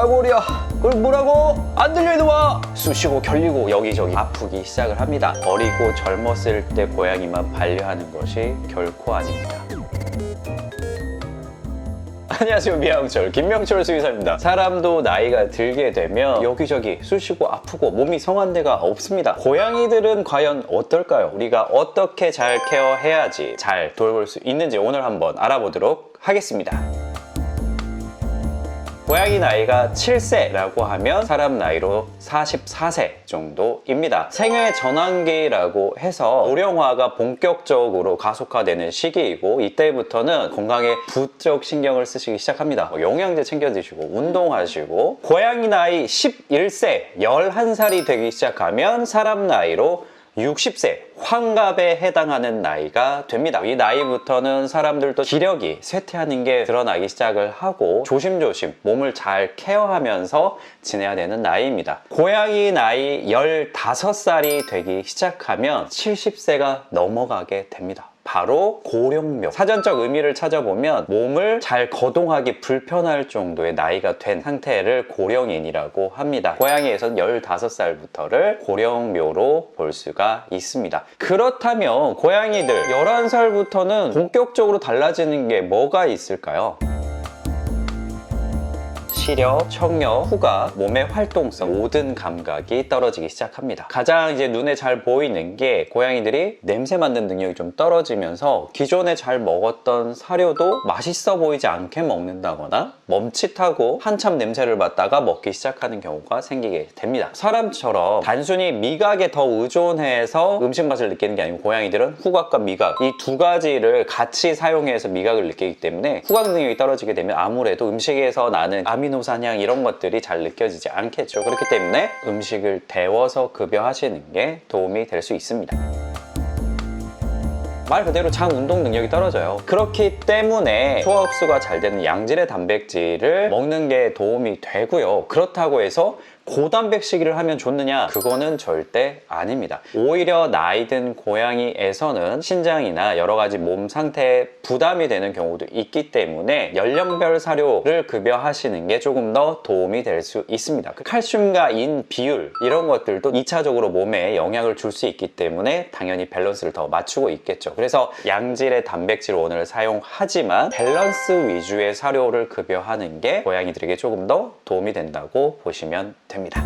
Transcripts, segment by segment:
머리야. 그걸 뭐라고? 안 들려 이놈아. 쑤시고 결리고 여기저기 아프기 시작을 합니다. 어리고 젊었을 때 고양이만 반려하는 것이 결코 아닙니다. 안녕하세요, 미아홍철 김명철 수의사입니다. 사람도 나이가 들게 되면 여기저기 쑤시고 아프고 몸이 성한 데가 없습니다. 고양이들은 과연 어떨까요? 우리가 어떻게 잘 케어해야지 잘 돌볼 수 있는지 오늘 한번 알아보도록 하겠습니다. 고양이 나이가 7세라고 하면 사람 나이로 44세 정도입니다. 생애 전환기라고 해서 노령화가 본격적으로 가속화되는 시기이고, 이때부터는 건강에 부쩍 신경을 쓰시기 시작합니다. 영양제 챙겨 드시고 운동하시고, 고양이 나이 11세 11살이 되기 시작하면 사람 나이로 60세 환갑에 해당하는 나이가 됩니다. 이 나이부터는 사람들도 기력이 쇠퇴하는 게 드러나기 시작을 하고 조심조심 몸을 잘 케어하면서 지내야 되는 나이입니다. 고양이 나이 15살이 되기 시작하면 70세가 넘어가게 됩니다. 바로 고령묘. 사전적 의미를 찾아보면 몸을 잘 거동하기 불편할 정도의 나이가 된 상태를 고령인이라고 합니다. 고양이에서는 15살부터를 고령묘로 볼 수가 있습니다. 그렇다면 고양이들 11살부터는 본격적으로 달라지는 게 뭐가 있을까요? 시력, 청력, 후각, 몸의 활동성, 모든 감각이 떨어지기 시작합니다. 가장 이제 눈에 잘 보이는 게 고양이들이 냄새 맡는 능력이 좀 떨어지면서 기존에 잘 먹었던 사료도 맛있어 보이지 않게 먹는다거나 멈칫하고 한참 냄새를 맡다가 먹기 시작하는 경우가 생기게 됩니다. 사람처럼 단순히 미각에 더 의존해서 음식 맛을 느끼는 게 아니고, 고양이들은 후각과 미각, 이 두 가지를 같이 사용해서 미각을 느끼기 때문에 후각 능력이 떨어지게 되면 아무래도 음식에서 나는 아미노산향 이런 것들이 잘 느껴지지 않겠죠. 그렇기 때문에 음식을 데워서 급여하시는 게 도움이 될 수 있습니다. 말 그대로 장 운동 능력이 떨어져요. 그렇기 때문에 소화 흡수가 잘 되는 양질의 단백질을 먹는 게 도움이 되고요. 그렇다고 해서 고단백식을 하면 좋느냐? 그거는 절대 아닙니다. 오히려 나이 든 고양이에서는 신장이나 여러 가지 몸 상태에 부담이 되는 경우도 있기 때문에 연령별 사료를 급여하시는 게 조금 더 도움이 될 수 있습니다. 칼슘과 인 비율 이런 것들도 2차적으로 몸에 영향을 줄 수 있기 때문에 당연히 밸런스를 더 맞추고 있겠죠. 그래서 양질의 단백질 원을 사용하지만 밸런스 위주의 사료를 급여하는 게 고양이들에게 조금 더 도움이 된다고 보시면 됩니다.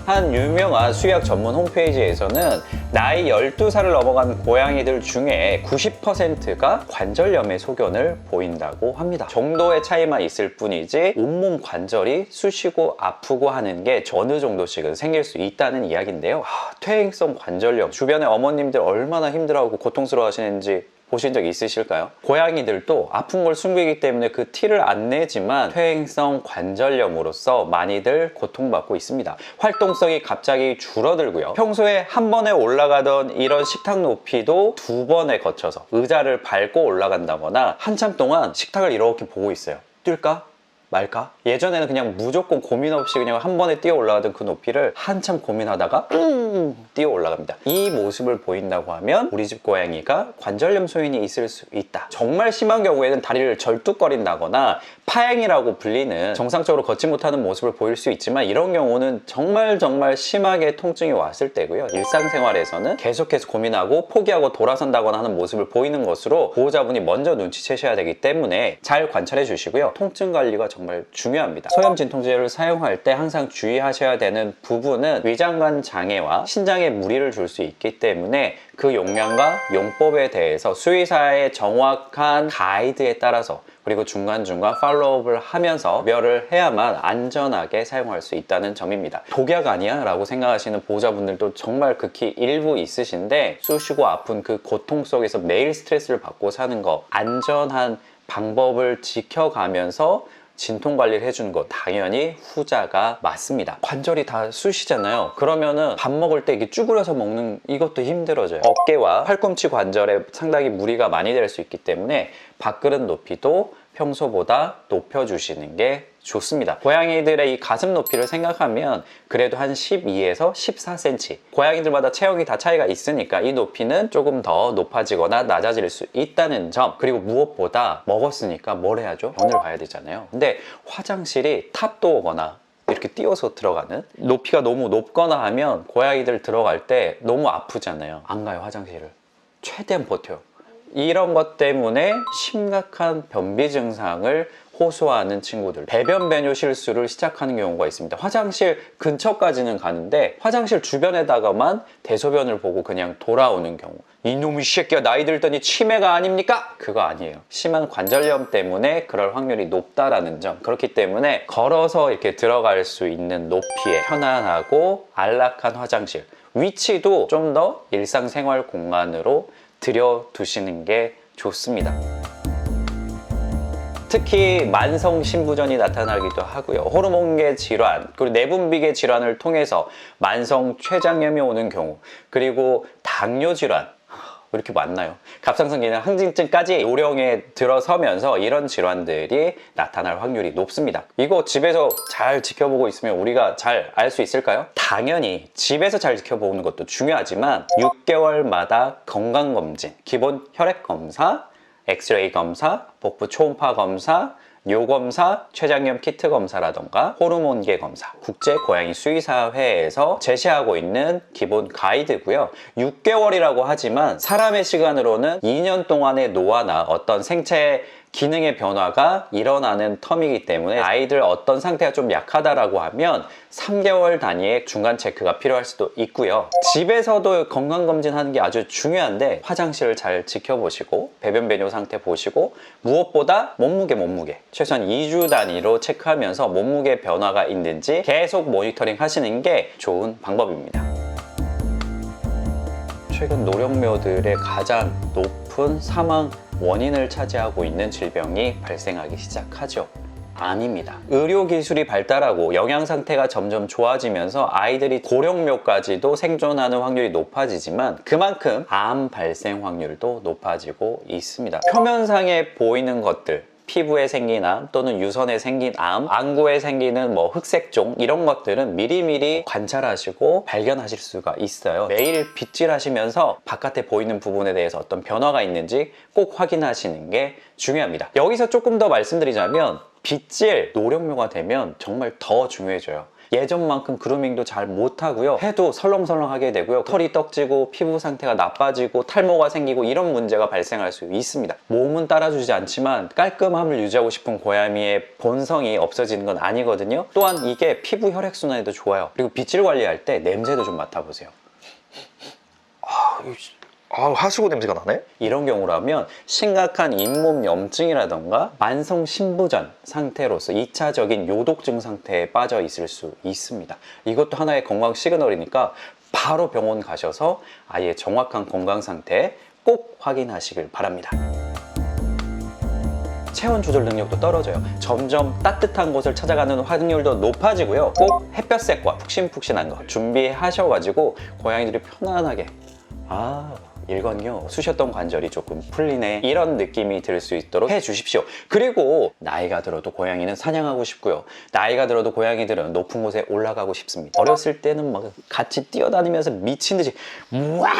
한 유명한 수의학 전문 홈페이지에서는 나이 12살을 넘어간 고양이들 중에 90%가 관절염의 소견을 보인다고 합니다. 정도의 차이만 있을 뿐이지 온몸 관절이 쑤시고 아프고 하는 게 어느 정도씩은 생길 수 있다는 이야기인데요. 퇴행성 관절염, 주변의 어머님들 얼마나 힘들어하고 고통스러워 하시는지 보신 적 있으실까요? 고양이들도 아픈 걸 숨기기 때문에 그 티를 안 내지만 퇴행성 관절염으로서 많이들 고통받고 있습니다. 활동성이 갑자기 줄어들고요. 평소에 한 번에 올라가던 이런 식탁 높이도 두 번에 거쳐서 의자를 밟고 올라간다거나 한참 동안 식탁을 이렇게 보고 있어요. 뛸까? 말까? 예전에는 그냥 무조건 고민 없이 그냥 한 번에 뛰어 올라가던 그 높이를 한참 고민하다가 뛰어 올라갑니다. 이 모습을 보인다고 하면 우리 집 고양이가 관절염 소인이 있을 수 있다. 정말 심한 경우에는 다리를 절뚝거린다거나 파행이라고 불리는 정상적으로 걷지 못하는 모습을 보일 수 있지만, 이런 경우는 정말 심하게 통증이 왔을 때고요. 일상생활에서는 계속해서 고민하고 포기하고 돌아선다거나 하는 모습을 보이는 것으로 보호자분이 먼저 눈치채셔야 되기 때문에 잘 관찰해 주시고요. 통증 관리가 정말 중요합니다. 소염 진통제를 사용할 때 항상 주의하셔야 되는 부분은 위장관 장애와 신장에 무리를 줄 수 있기 때문에 그 용량과 용법에 대해서 수의사의 정확한 가이드에 따라서, 그리고 중간중간 팔로우업을 하면서 구별을 해야만 안전하게 사용할 수 있다는 점입니다. 독약 아니야? 라고 생각하시는 보호자분들도 정말 극히 일부 있으신데, 쑤시고 아픈 그 고통 속에서 매일 스트레스를 받고 사는 거, 안전한 방법을 지켜가면서 진통 관리를 해주는 것, 당연히 후자가 맞습니다. 관절이 다 쑤시잖아요. 그러면은 밥 먹을 때 이게 쭈그려서 먹는 이것도 힘들어져요. 어깨와 팔꿈치 관절에 상당히 무리가 많이 될 수 있기 때문에 밥그릇 높이도 평소보다 높여주시는 게 좋습니다. 고양이들의 이 가슴 높이를 생각하면 그래도 한 12에서 14cm, 고양이들마다 체형이 다 차이가 있으니까 이 높이는 조금 더 높아지거나 낮아질 수 있다는 점, 그리고 무엇보다 먹었으니까 뭘 해야죠? 병원을 가야 되잖아요. 근데 화장실이 탑도 오거나 이렇게 띄워서 들어가는, 높이가 너무 높거나 하면 고양이들 들어갈 때 너무 아프잖아요. 안 가요, 화장실을. 최대한 버텨요. 이런 것 때문에 심각한 변비 증상을 호소하는 친구들, 배변 배뇨 실수를 시작하는 경우가 있습니다. 화장실 근처까지는 가는데 화장실 주변에다가만 대소변을 보고 그냥 돌아오는 경우. 이놈의 새끼야, 나이 들더니 치매가 아닙니까? 그거 아니에요. 심한 관절염 때문에 그럴 확률이 높다라는 점. 그렇기 때문에 걸어서 이렇게 들어갈 수 있는 높이에 편안하고 안락한 화장실, 위치도 좀 더 일상생활 공간으로 들여두시는 게 좋습니다. 특히 만성 신부전이 나타나기도 하고요. 호르몬계 질환, 그리고 내분비계 질환을 통해서 만성 췌장염이 오는 경우, 그리고 당뇨 질환, 왜 이렇게 많나요? 갑상선 기능 항진증까지 요령에 들어서면서 이런 질환들이 나타날 확률이 높습니다. 이거 집에서 잘 지켜보고 있으면 우리가 잘 알 수 있을까요? 당연히 집에서 잘 지켜보는 것도 중요하지만 6개월마다 건강검진, 기본 혈액검사, 엑스레이 검사, 복부 초음파 검사, 뇨검사, 췌장염 키트 검사라던가 호르몬계 검사, 국제 고양이 수의사회에서 제시하고 있는 기본 가이드고요. 6개월이라고 하지만 사람의 시간으로는 2년 동안의 노화나 어떤 생체 기능의 변화가 일어나는 텀이기 때문에 아이들 어떤 상태가 좀 약하다라고 하면 3개월 단위의 중간 체크가 필요할 수도 있고요. 집에서도 건강검진하는 게 아주 중요한데 화장실을 잘 지켜보시고 배변 배뇨 상태 보시고 무엇보다 몸무게 최소한 2주 단위로 체크하면서 몸무게 변화가 있는지 계속 모니터링 하시는 게 좋은 방법입니다. 최근 노령묘들의 가장 높은 사망 원인을 차지하고 있는 질병이 발생하기 시작하죠. 아닙니다. 의료기술이 발달하고 영양 상태가 점점 좋아지면서 아이들이 고령묘까지도 생존하는 확률이 높아지지만 그만큼 암 발생 확률도 높아지고 있습니다. 표면상에 보이는 것들, 피부에 생긴 암 또는 유선에 생긴 암, 안구에 생기는 흑색종, 이런 것들은 미리미리 관찰하시고 발견하실 수가 있어요. 매일 빗질하시면서 바깥에 보이는 부분에 대해서 어떤 변화가 있는지 꼭 확인하시는 게 중요합니다. 여기서 조금 더 말씀드리자면 빗질, 노령묘가 되면 정말 더 중요해져요. 예전만큼 그루밍도 잘 못하고요. 해도 설렁설렁하게 되고요. 털이 떡지고 피부 상태가 나빠지고 탈모가 생기고 이런 문제가 발생할 수 있습니다. 몸은 따라주지 않지만 깔끔함을 유지하고 싶은 고양이의 본성이 없어지는 건 아니거든요. 또한 이게 피부 혈액순환에도 좋아요. 그리고 빗질 관리할 때 냄새도 좀 맡아보세요. 하수구 냄새가 나네? 이런 경우라면 심각한 잇몸 염증이라던가 만성 신부전 상태로서 2차적인 요독증 상태에 빠져 있을 수 있습니다. 이것도 하나의 건강 시그널이니까 바로 병원 가셔서 아이의 정확한 건강 상태 꼭 확인하시길 바랍니다. 체온 조절 능력도 떨어져요. 점점 따뜻한 곳을 찾아가는 확률도 높아지고요. 꼭 햇볕색과 푹신푹신한 거 준비하셔가지고 고양이들이 편안하게 일건요, 쑤셨던 관절이 조금 풀리네, 이런 느낌이 들 수 있도록 해주십시오. 그리고 나이가 들어도 고양이는 사냥하고 싶고요. 나이가 들어도 고양이들은 높은 곳에 올라가고 싶습니다. 어렸을 때는 같이 뛰어다니면서 미친 듯이 우와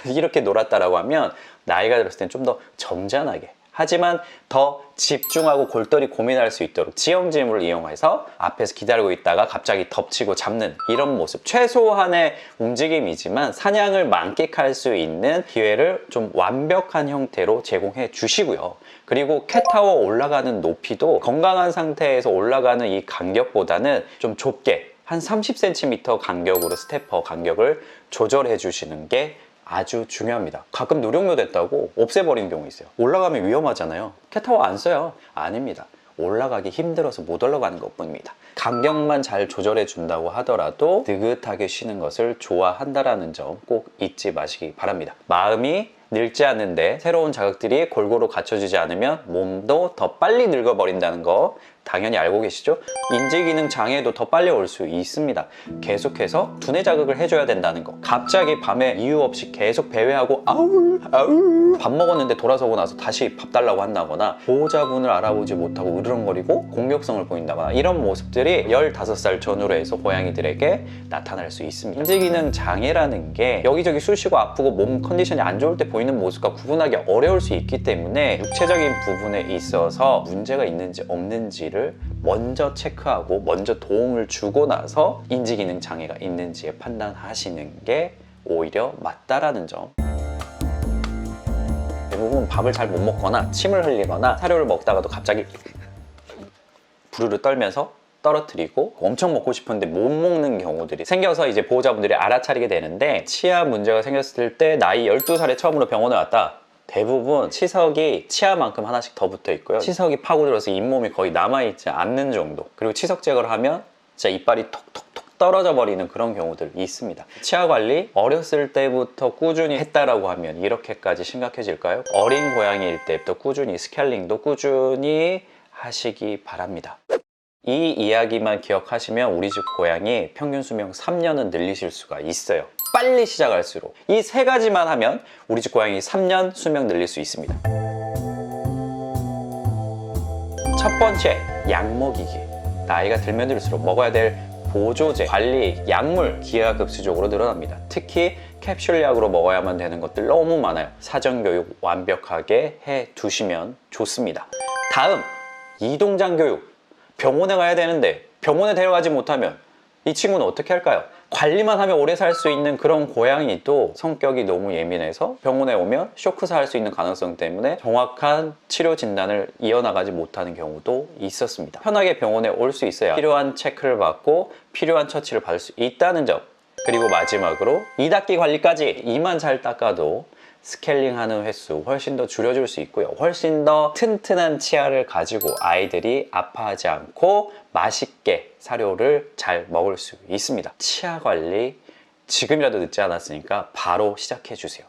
이렇게 놀았다라고 하면 나이가 들었을 때는 좀 더 점잖하게, 하지만 더 집중하고 골똘히 고민할 수 있도록 지형지물을 이용해서 앞에서 기다리고 있다가 갑자기 덮치고 잡는 이런 모습, 최소한의 움직임이지만 사냥을 만끽할 수 있는 기회를 좀 완벽한 형태로 제공해 주시고요. 그리고 캣타워 올라가는 높이도 건강한 상태에서 올라가는 이 간격보다는 좀 좁게 한 30cm 간격으로 스태퍼 간격을 조절해 주시는 게 아주 중요합니다. 가끔 노령묘 됐다고 없애버리는 경우 있어요. 올라가면 위험하잖아요. 캣타워 안 써요. 아닙니다. 올라가기 힘들어서 못 올라가는 것뿐입니다. 간격만 잘 조절해 준다고 하더라도 느긋하게 쉬는 것을 좋아한다는 점 꼭 잊지 마시기 바랍니다. 마음이 늙지 않는데 새로운 자극들이 골고루 갖춰지지 않으면 몸도 더 빨리 늙어버린다는 거 당연히 알고 계시죠? 인지기능 장애도 더 빨리 올 수 있습니다. 계속해서 두뇌 자극을 해줘야 된다는 거. 갑자기 밤에 이유 없이 계속 배회하고 아울 밥 먹었는데 돌아서고 나서 다시 밥 달라고 한다거나 보호자분을 알아보지 못하고 으르렁거리고 공격성을 보인다거나 이런 모습들이 15살 전후로 해서 고양이들에게 나타날 수 있습니다. 인지기능 장애라는 게 여기저기 쑤시고 아프고 몸 컨디션이 안 좋을 때 보이는 모습과 구분하기 어려울 수 있기 때문에 육체적인 부분에 있어서 문제가 있는지 없는지를 먼저 체크하고 먼저 도움을 주고 나서 인지기능 장애가 있는지 판단하시는 게 오히려 맞다라는 점. 대부분 밥을 잘 못 먹거나 침을 흘리거나 사료를 먹다가도 갑자기 부르르 떨면서 떨어뜨리고 엄청 먹고 싶은데 못 먹는 경우들이 생겨서 이제 보호자분들이 알아차리게 되는데, 치아 문제가 생겼을 때 나이 12살에 처음으로 병원에 왔다. 대부분 치석이 치아만큼 하나씩 더 붙어 있고요. 치석이 파고들어서 잇몸이 거의 남아있지 않는 정도. 그리고 치석 제거를 하면 진짜 이빨이 톡톡톡 떨어져 버리는 그런 경우들이 있습니다. 치아 관리 어렸을 때부터 꾸준히 했다라고 하면 이렇게까지 심각해질까요? 어린 고양이일 때부터 꾸준히 스케일링도 꾸준히 하시기 바랍니다. 이 이야기만 기억하시면 우리 집 고양이 평균 수명 3년은 늘리실 수가 있어요. 빨리 시작할수록 이 세 가지만 하면 우리 집 고양이 3년 수명 늘릴 수 있습니다. 첫 번째, 약 먹이기. 나이가 들면 들수록 먹어야 될 보조제, 관리, 약물 기하급수적으로 늘어납니다. 특히 캡슐약으로 먹어야만 되는 것들 너무 많아요. 사전교육 완벽하게 해 두시면 좋습니다. 다음, 이동장 교육. 병원에 가야 되는데 병원에 데려가지 못하면 이 친구는 어떻게 할까요? 관리만 하면 오래 살 수 있는 그런 고양이도 성격이 너무 예민해서 병원에 오면 쇼크사 할 수 있는 가능성 때문에 정확한 치료 진단을 이어나가지 못하는 경우도 있었습니다. 편하게 병원에 올 수 있어야 필요한 체크를 받고 필요한 처치를 받을 수 있다는 점. 그리고 마지막으로 이닦기 관리까지 이만 잘 닦아도 스케일링하는 횟수 훨씬 더 줄여줄 수 있고요. 훨씬 더 튼튼한 치아를 가지고 아이들이 아파하지 않고 맛있게 사료를 잘 먹을 수 있습니다. 치아 관리 지금이라도 늦지 않았으니까 바로 시작해 주세요.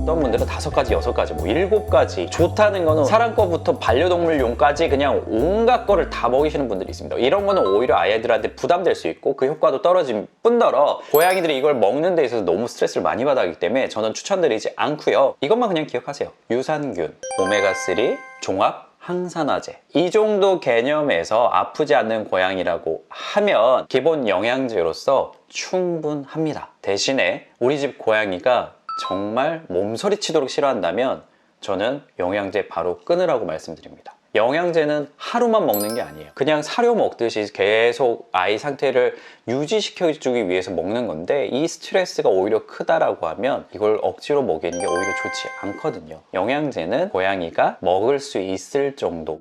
어떤 분들은 5가지, 6가지, 뭐 7가지 좋다는 거는 사람 거부터 반려동물용까지 그냥 온갖 거를 다 먹이시는 분들이 있습니다. 이런 거는 오히려 아이들한테 부담될 수 있고 그 효과도 떨어질 뿐더러 고양이들이 이걸 먹는 데 있어서 너무 스트레스를 많이 받았기 때문에 저는 추천드리지 않고요. 이것만 그냥 기억하세요. 유산균, 오메가3, 종합 항산화제, 이 정도 개념에서 아프지 않는 고양이라고 하면 기본 영양제로서 충분합니다. 대신에 우리 집 고양이가 정말 몸서리치도록 싫어한다면 저는 영양제 바로 끊으라고 말씀드립니다. 영양제는 하루만 먹는 게 아니에요. 그냥 사료 먹듯이 계속 아이 상태를 유지시켜주기 위해서 먹는 건데, 이 스트레스가 오히려 크다라고 하면 이걸 억지로 먹이는 게 오히려 좋지 않거든요. 영양제는 고양이가 먹을 수 있을 정도.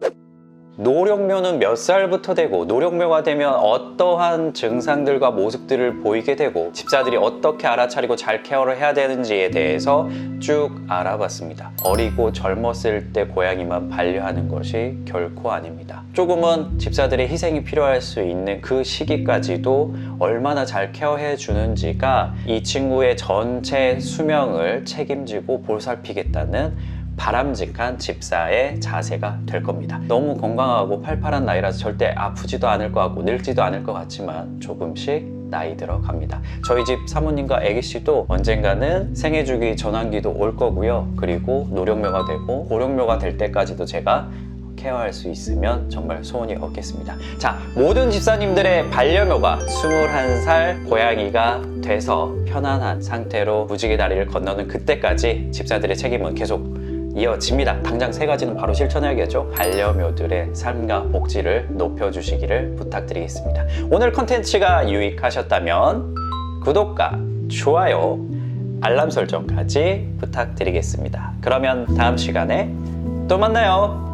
노령묘는 몇 살부터 되고 노령묘가 되면 어떠한 증상들과 모습들을 보이게 되고 집사들이 어떻게 알아차리고 잘 케어를 해야 되는지에 대해서 쭉 알아봤습니다. 어리고 젊었을 때 고양이만 반려하는 것이 결코 아닙니다. 조금은 집사들의 희생이 필요할 수 있는 그 시기까지도 얼마나 잘 케어해 주는지가 이 친구의 전체 수명을 책임지고 보살피겠다는 바람직한 집사의 자세가 될 겁니다. 너무 건강하고 팔팔한 나이라서 절대 아프지도 않을 것 같고 늙지도 않을 것 같지만 조금씩 나이 들어갑니다. 저희 집 사모님과 애기씨도 언젠가는 생애주기 전환기도 올 거고요. 그리고 노령묘가 되고 고령묘가 될 때까지도 제가 케어할 수 있으면 정말 소원이 없겠습니다. 자, 모든 집사님들의 반려묘가 21살 고양이가 돼서 편안한 상태로 무지개 다리를 건너는 그때까지 집사들의 책임은 계속 이어집니다. 당장 3가지는 바로 실천해야겠죠. 반려묘들의 삶과 복지를 높여주시기를 부탁드리겠습니다. 오늘 컨텐츠가 유익하셨다면 구독과 좋아요, 알람 설정까지 부탁드리겠습니다. 그러면 다음 시간에 또 만나요.